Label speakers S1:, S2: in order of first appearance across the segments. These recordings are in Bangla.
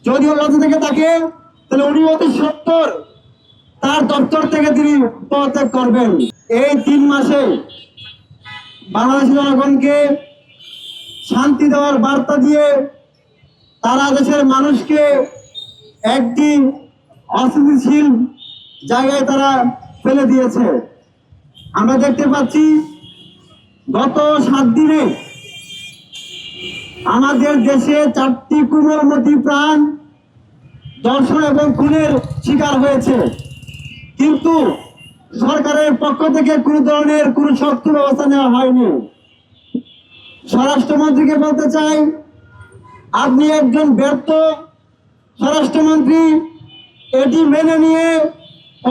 S1: যদিও লজ্জা থেকে থাকে, তাহলে উনি অতি সত্তর তার দপ্তর থেকে তিনি পদত্যাগ করবেন। এই 3 মাসে বাংলাদেশের জনগণকে শান্তি দেওয়ার বার্তা দিয়ে তারা দেশের মানুষকে একটি অস্থিতিশীল জায়গায় তারা ফেলে দিয়েছে। আমরা দেখতে পাচ্ছি গত 7 দিনে আমাদের দেশে 4টি কোমলমতি প্রাণ ধর্ষণ এবং খুনের শিকার হয়েছে, কিন্তু সরকারের পক্ষ থেকে কোনো ধরনের কোনো শক্ত ব্যবস্থা নেওয়া হয়নি। স্বরাষ্ট্রমন্ত্রীকে বলতে চাই, আপনি একজন ব্যর্থ স্বরাষ্ট্রমন্ত্রী। এটি মেনে নিয়ে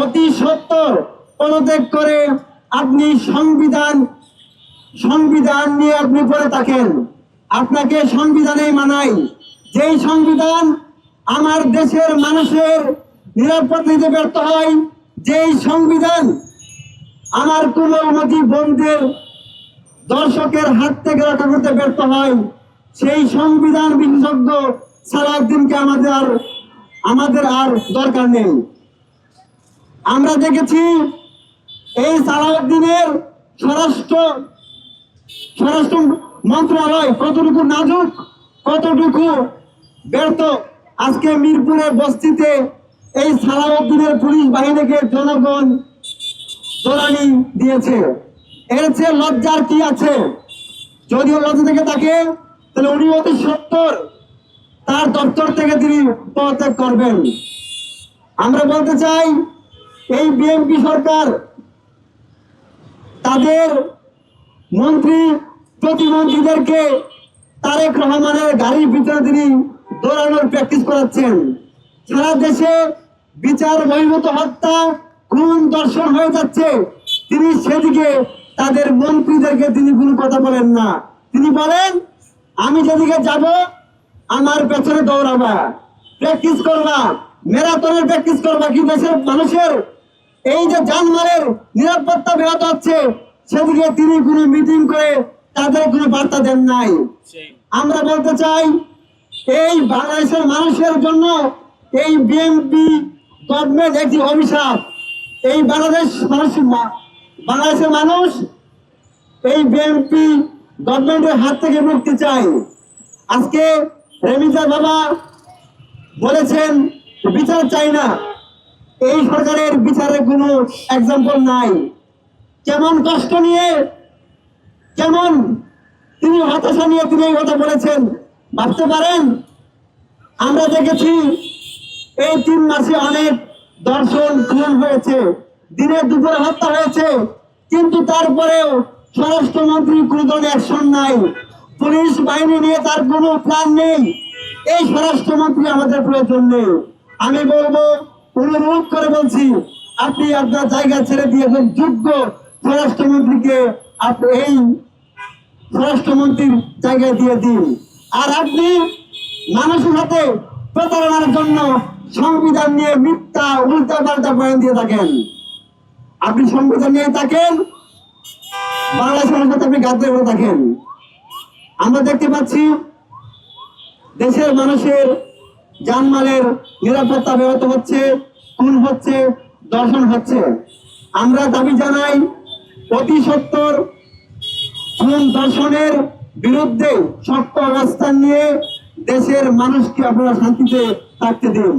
S1: অতি সত্বর পদত্যাগ করে আপনি সংবিধান নিয়ে আপনি পড়ে থাকেন। আপনাকে সংবিধানেই মানাই, যেই সংবিধান আমার দেশের মানুষের নিরাপত্তা দিতে ব্যর্থ হয়, যেই সংবিধান আমার কোমলমতি বোনদের দর্শকের হাত থেকে রক্ষা করতে ব্যর্থ হয়, সেই সংবিধান বিশেষজ্ঞ সালাউদ্দিনকে আমাদের আর দরকার নেই। আমরা দেখেছি এই সালাউদ্দিনের স্বরাষ্ট্র মন্ত্রণালয় কতটুকু নাজুক, কতটুকু ব্যর্থ। আজকে মিরপুরের বস্তিতে এই সালাউদ্দিনের পুলিশ বাহিনীকে জনগণ দৌড়ানি দিয়েছে। এর চেয়ে লজ্জার কি আছে? যদিও লজ্জা থেকে থাকে, তাহলে উনি অতি সত্তর তার দপ্তর থেকে তিনি পদত্যাগ করবেন। আমরা বলতে চাই, এই বিএনপি সরকার তাদের মন্ত্রী প্রতিমন্ত্রীদেরকে তারেক রহমানের গাড়ির ভিতরে তিনি দৌড়ানোর প্র্যাকটিস করাচ্ছেন। সারা দেশে বিচার বহির্ভূত হত্যা, খুন, ধর্ষণ হয়ে যাচ্ছে, তিনি সেদিকে তাদের মন্ত্রীদেরকে তিনি কোনো কথা বলেন না। তিনি বলেন, আমি যেদিকে যাব আমার পেছনে দৌড়াবা, প্র্যাকটিস করবা, ম্যারাথনের প্র্যাকটিস করবা। কি দেশের মানুষের এই যে জানমালের নিরাপত্তা ব্যাহত হচ্ছে, সেদিকে তিনি কোনো মিটিং করে তাদের কোনো বার্তা দেন নাই। আমরা বলতে চাই, এই বাংলাদেশের মানুষের জন্য এই বিএনপি গভর্নমেন্ট একটি অভিশাপ। এই বাংলাদেশের মানুষ এই বিএনপি গভর্নমেন্টের হাত থেকে মুক্তি চায়। আজকে রেমিজা বাবা বলেছেন বিচার চাই না। এই সরকারের বিচারের কোনো এক্সাম্পল নাই। কেমন কষ্ট নিয়ে, কেমন তিনি হতাশা নিয়ে তিনি এই কথা বলেছেন ভাবতে পারেন? আমরা দেখেছি এই 3 মাসে অনেক ধর্ষণ, খুন হয়েছে, দিনে দুপুরে হত্যা হয়েছে, কিন্তু তারপরেও স্বরাষ্ট্রমন্ত্রী কোনো ধরনের অ্যাকশন নাই, পুলিশ বাহিনী নিয়ে তার কোনো প্ল্যান নেই। এই স্বরাষ্ট্রমন্ত্রী আমাদের প্রয়োজন নেই। আমি বলবো, অনুরোধ করে বলছি, আপনি আপনার জায়গা ছেড়ে দিয়েছেন যোগ্য স্বরাষ্ট্রমন্ত্রীকে, আপনি এই স্বরাষ্ট্রমন্ত্রীর জায়গায় দিয়ে দিন। আর আপনি মানুষের সাথে প্রতারণার জন্য সংবিধান নিয়ে মিথ্যা উল্টা পাল্টা বয়ান দিয়ে থাকেন। আপনি সংবিধান নিয়ে থাকেন, বাংলাদেশের সাথে আপনি গাদ্দারি করে থাকেন। আমরা দেখতে পাচ্ছি দেশের মানুষের জানমালের নিরাপত্তা ব্যাহত হচ্ছে, খুন হচ্ছে, ধর্ষণ হচ্ছে। আমরা দাবি জানাই, অতি সত্বর খুন ধর্ষণের বিরুদ্ধে শক্ত অবস্থান নিয়ে দেশের মানুষকে আপনারা শান্তিতে থাকতে দিন।